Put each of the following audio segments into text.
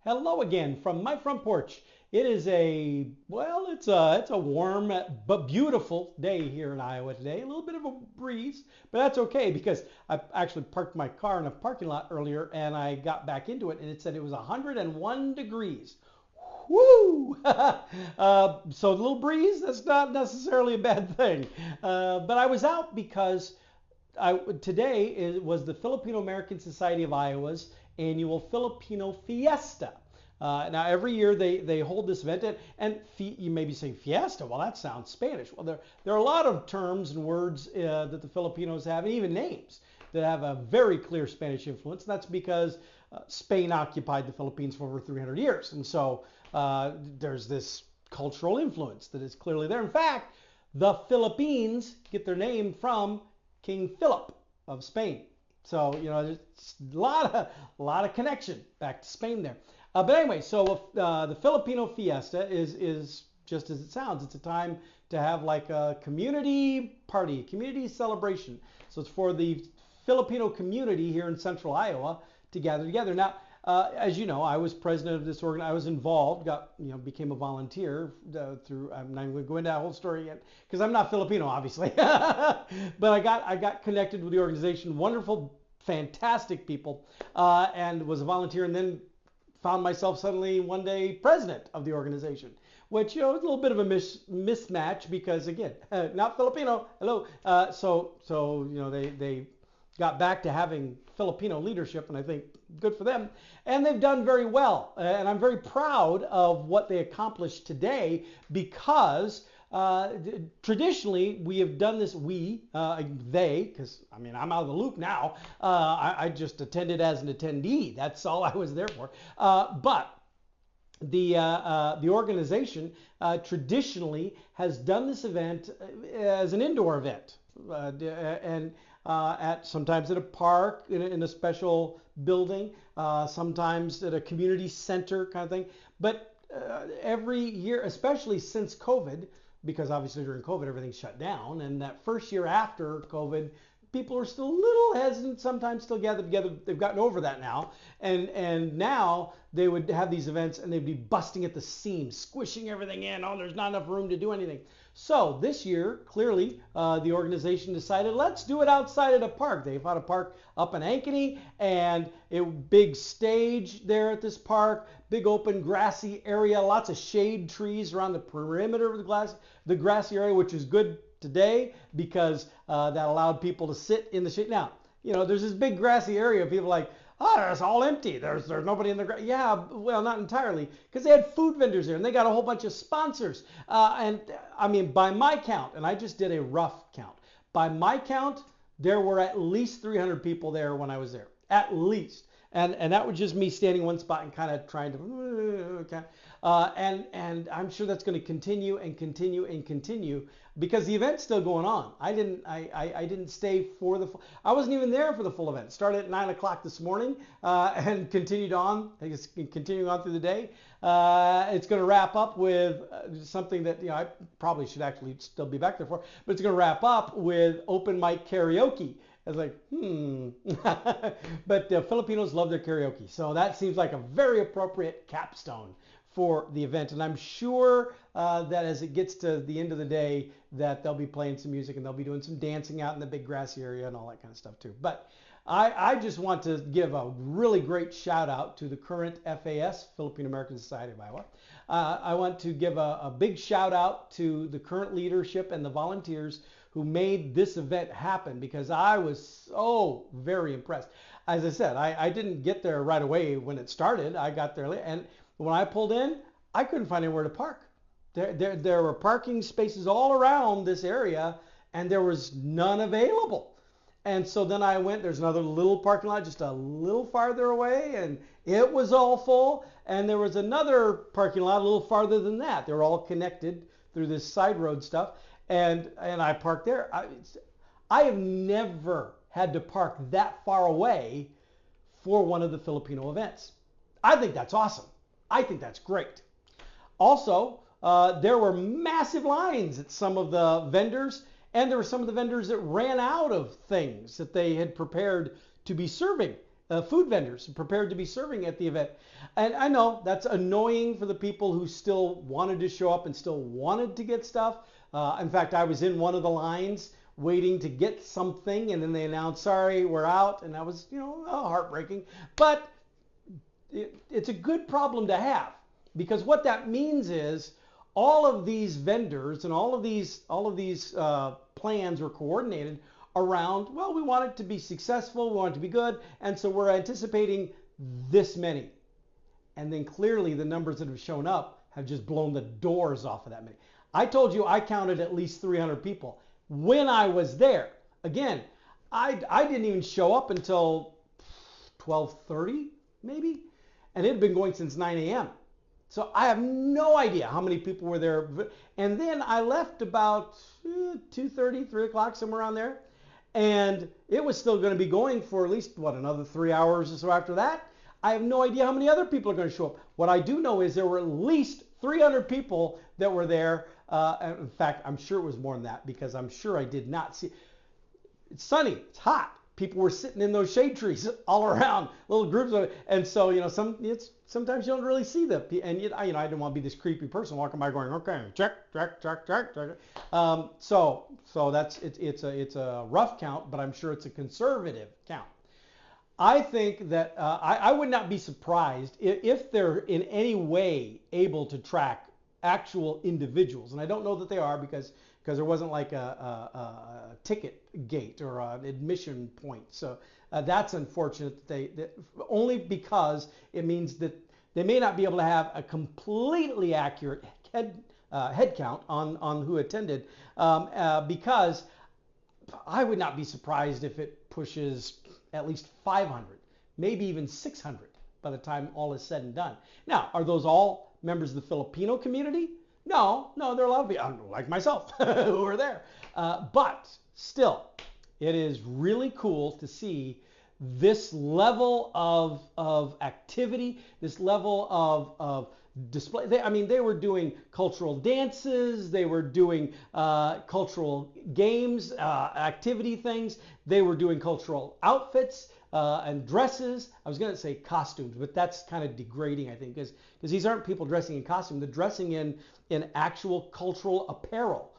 Hello again from my front porch. It is it's a warm but beautiful day here in Iowa today. A little bit of a breeze, but that's okay because I actually parked my car in a parking lot earlier and I got back into it and it said it was 101 degrees. Woo! So a little breeze, that's not necessarily a bad thing. But I was out because today was the Filipino American Society of Iowa's annual Filipino Fiesta. Now, every year they hold this event, and you may be saying Fiesta. Well, that sounds Spanish. Well, there are a lot of terms and words that the Filipinos have, and even names that have a very clear Spanish influence. That's because Spain occupied the Philippines for over 300 years, and so there's this cultural influence that is clearly there. In fact, the Philippines get their name from King Philip of Spain. So, there's a lot of connection back to Spain there. But anyway, so the Filipino Fiesta is just as it sounds. It's a time to have like a community party, community celebration. So it's for the Filipino community here in central Iowa to gather together. Now, as you know, I was president of this organ. I was involved, became a volunteer through. I'm not going to go into that whole story yet because I'm not Filipino, obviously. But I got connected with the organization. Wonderful, fantastic people, and was a volunteer, and then found myself suddenly one day president of the organization, which was a little bit of a mismatch because again, not Filipino. Hello. They got back to having Filipino leadership, and I think good for them. And they've done very well. And I'm very proud of what they accomplished today because traditionally we have done this, because I'm out of the loop now. I just attended as an attendee. That's all I was there for. But the organization traditionally has done this event as an indoor event. Sometimes at a park in a special building, sometimes at a community center kind of thing. But every year, especially since COVID, because obviously during COVID everything's shut down, and that first year after COVID, people are still a little hesitant, sometimes still gathered together. They've gotten over that now, and now they would have these events and they'd be busting at the seams, squishing everything in. Oh, there's not enough room to do anything. So this year, clearly, the organization decided, let's do it outside at a park. They found a park up in Ankeny, and a big stage there at this park, big open grassy area, lots of shade trees around the perimeter of the grassy area, which is good today because that allowed people to sit in the shade. Now, there's this big grassy area. People are like, oh, it's all empty. There's nobody in the grass. Yeah, well, not entirely, because they had food vendors there and they got a whole bunch of sponsors. And I mean, by my count, and I just did a rough count, by my count, there were at least 300 people there when I was there, at least. And that was just me standing in one spot and kind of trying to, and I'm sure that's going to continue and continue and continue because the event's still going on. I didn't stay for I wasn't even there for the full event. It started at 9 o'clock this morning and continued on. I guess continuing on through the day. It's going to wrap up with something that I probably should actually still be back there for, but it's going to wrap up with open mic karaoke. I was like, But Filipinos love their karaoke. So that seems like a very appropriate capstone for the event. And I'm sure that as it gets to the end of the day, that they'll be playing some music and they'll be doing some dancing out in the big grassy area and all that kind of stuff too. But I just want to give a really great shout out to the current FAS, Filipino American Society of Iowa. I want to give a big shout out to the current leadership and the volunteers who made this event happen because I was so very impressed. As I said, I didn't get there right away when it started. I got there late, and when I pulled in, I couldn't find anywhere to park. There were parking spaces all around this area, and there was none available. And so then I went, there's another little parking lot just a little farther away, and it was all full. And there was another parking lot a little farther than that. They were all connected through this side road stuff. And I parked there. I have never had to park that far away for one of the Filipino events. I think that's awesome. I think that's great. Also, there were massive lines at some of the vendors, and there were some of the vendors that ran out of things that they had prepared to be serving food vendors prepared to be serving at the event. And I know that's annoying for the people who still wanted to show up and still wanted to get stuff. In fact, I was in one of the lines waiting to get something, and then they announced, sorry, we're out. And that was, heartbreaking. But it's a good problem to have, because what that means is all of these vendors and all of these plans were coordinated around, well, we want it to be successful, we want it to be good, and so we're anticipating this many. And then clearly the numbers that have shown up have just blown the doors off of that many. I told you I counted at least 300 people when I was there. Again, I didn't even show up until 12:30 maybe, and it had been going since 9 a.m. So I have no idea how many people were there. And then I left about 2:30, 3 o'clock, somewhere around there. And it was still going to be going for at least, another 3 hours or so after that. I have no idea how many other people are going to show up. What I do know is there were at least 300 people that were there. In fact, I'm sure it was more than that, because I'm sure I did not see. It's sunny. It's hot. People were sitting in those shade trees all around, little groups of it. And so, sometimes you don't really see them. And I didn't want to be this creepy person walking by going, okay, check. So that's it's a rough count, but I'm sure it's a conservative count. I think that I would not be surprised if they're in any way able to track actual individuals, and I don't know that they are, because there wasn't like a ticket gate or an admission point. So that's unfortunate that only because it means that they may not be able to have a completely accurate head count on who attended, because I would not be surprised if it pushes at least 500, maybe even 600 by the time all is said and done. Now, are those all members of the Filipino community? No, there are a lot of people, like myself, who are there. But still, it is really cool to see this level of activity, this level of display. They were doing cultural dances, they were doing cultural games, activity things, they were doing cultural outfits and dresses. I was going to say costumes, but that's kind of degrading, I think, because these aren't people dressing in costume. They're dressing in actual cultural apparel.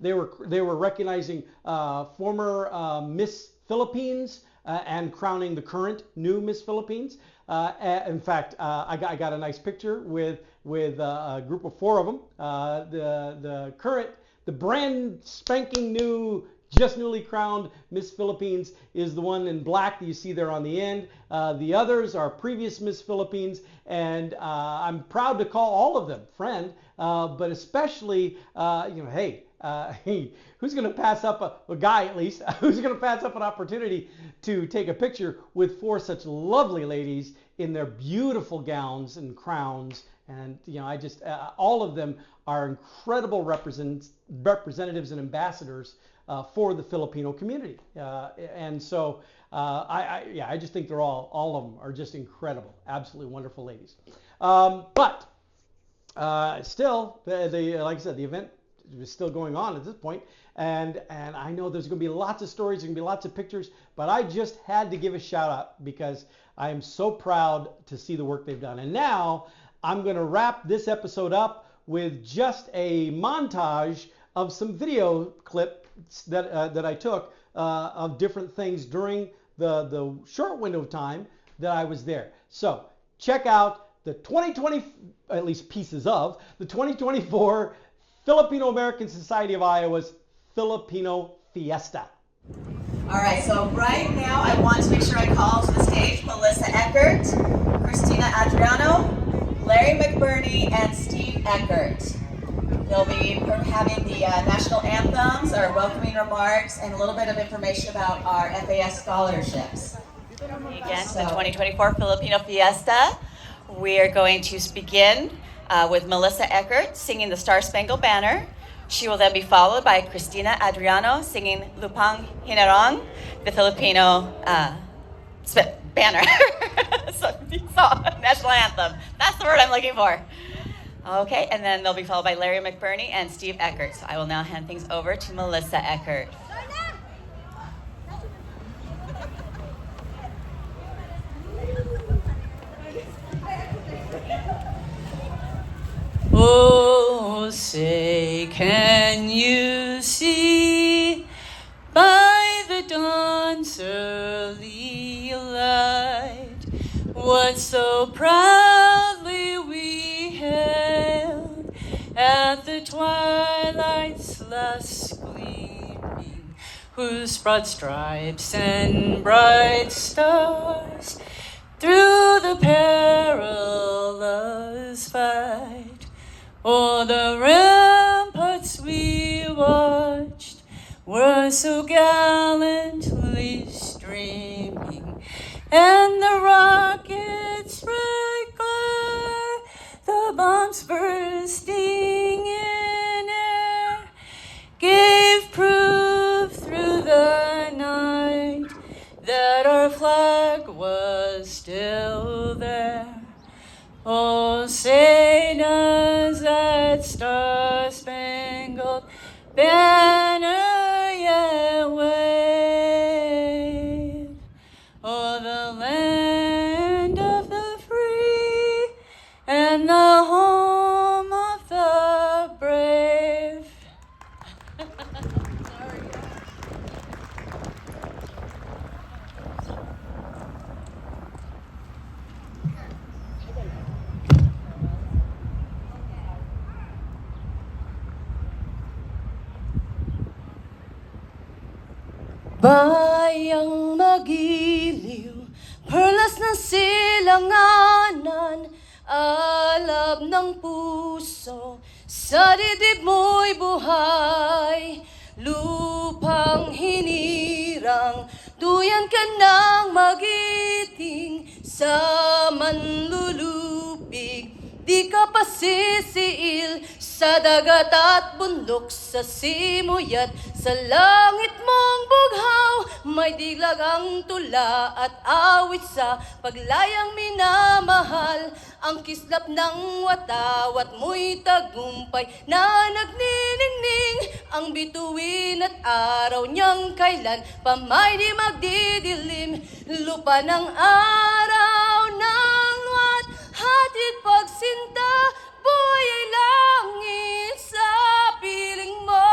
They were recognizing former Miss Philippines and crowning the current new Miss Philippines. In fact, I got a nice picture with a group of 4 of them. The brand spanking new, just newly crowned Miss Philippines is the one in black that you see there on the end. The others are previous Miss Philippines, and I'm proud to call all of them friend, but especially, hey, who's going to pass up a guy, at least, who's going to pass up an opportunity to take a picture with 4 such lovely ladies in their beautiful gowns and crowns? And all of them are incredible representatives and ambassadors for the Filipino community. And so I just think they're all of them are just incredible, absolutely wonderful ladies. But still, like I said, the event is still going on at this point, and I know there's going to be lots of stories, there's going to be lots of pictures, but I just had to give a shout out because I am so proud to see the work they've done. And now I'm going to wrap this episode up with just a montage of some video clips that I took of different things during the short window of time that I was there. So check out the 2020, at least pieces of, the 2024 Filipino American Society of Iowa's Filipino Fiesta. All right, so right now I want to make sure I call to the stage Melissa Eckert, Christina Adriano, Larry McBurney, and Steve Eckert. They'll be having the national anthems, our welcoming remarks, and a little bit of information about our FAS scholarships. Again, the 2024 Filipino Fiesta. We are going to begin with Melissa Eckert singing the Star Spangled Banner. She will then be followed by Christina Adriano singing Lupang Hinarong, the Filipino banner. so, national anthem. That's the word I'm looking for. Okay, and then they'll be followed by Larry McBurney and Steve Eckert. So I will now hand things over to Melissa Eckert. Can you see by the dawn's early light what so proudly we hailed at the twilight's last gleaming, whose broad stripes and bright stars through the perilous fight o'er the ramparts we watched were so gallantly streaming, and the rockets' red glare, the bombs bursting in air, gave proof through the night that our flag was still there. Oh, say does that star-spangled banner yet wave o'er the land of the free and the home of the brave? Bayang magiliw, perlas ng silanganan, alab ng puso, sa dibdib mo'y buhay. Lupang hinirang, duyan ka ng magiting, sa manlulupig, di ka pasisiil, sa dagat at bundok, sa simuyat, sa langit mong bughaw, may dilag ang tula at awit sa paglayang minamahal. Ang kislap ng watawat mo'y tagumpay na nagniningning, ang bituin at araw niyang kailan pa may di magdidilim. Lupa ng araw ng luwat, hatid pagsinta, buhay ay langit sa piling mo.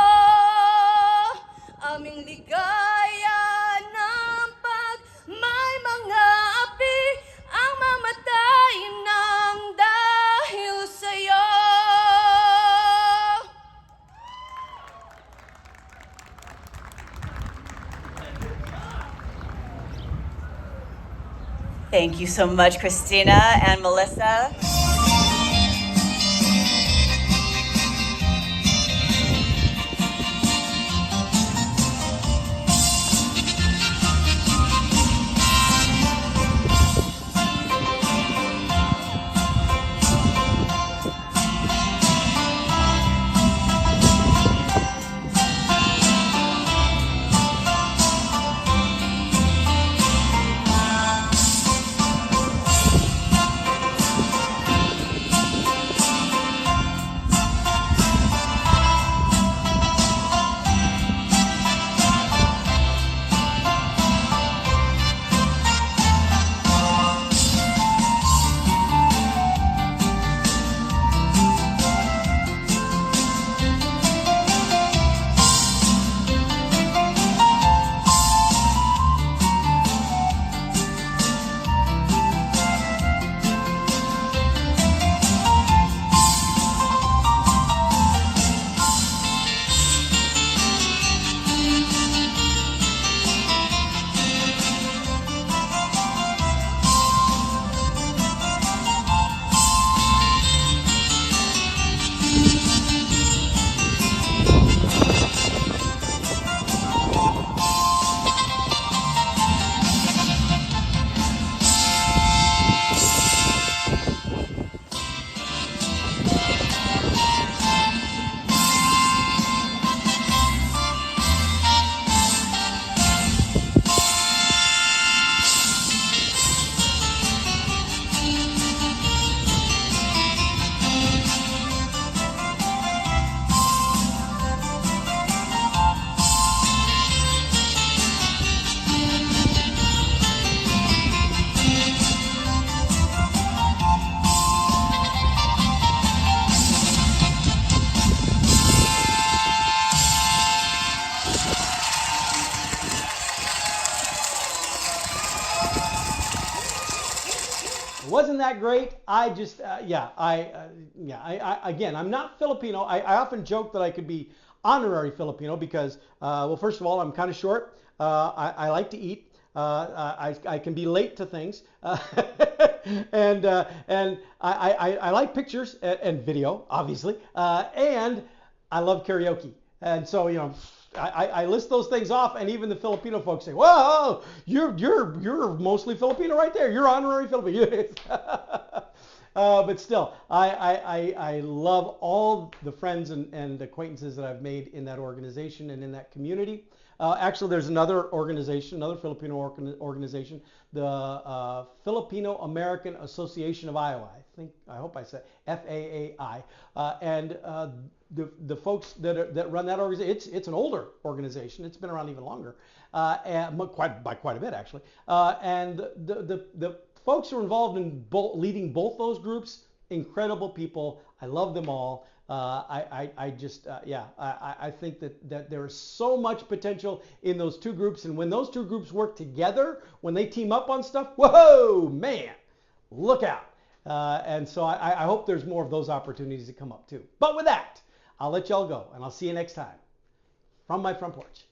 Aming ligaya ng pag may mga api ang mamatay ng dahil sa'yo. Thank you so much, Christina and Melissa. wasn't that great. I just, again, I'm not Filipino. I often joke that I could be honorary Filipino because, well, first of all, I'm kind of short. I like to eat. I can be late to things, and I like pictures and video, obviously, and I love karaoke. And so, you know, I list those things off, and even the Filipino folks say, "Whoa, you're mostly Filipino right there. You're honorary Filipino." But still, I love all the friends and acquaintances that I've made in that organization and in that community. Actually, there's another organization, another Filipino organization, the Filipino American Association of Iowa. I hope I said FAAI, and the folks that run that organization, it's an older organization. It's been around even longer, and by quite a bit actually. And the folks who are involved in leading both those groups, incredible people. I love them all. I think that there is so much potential in those two groups, and when those two groups work together, when they team up on stuff, whoa, man, look out. And so I hope there's more of those opportunities to come up too. But with that, I'll let y'all go, and I'll see you next time from my front porch.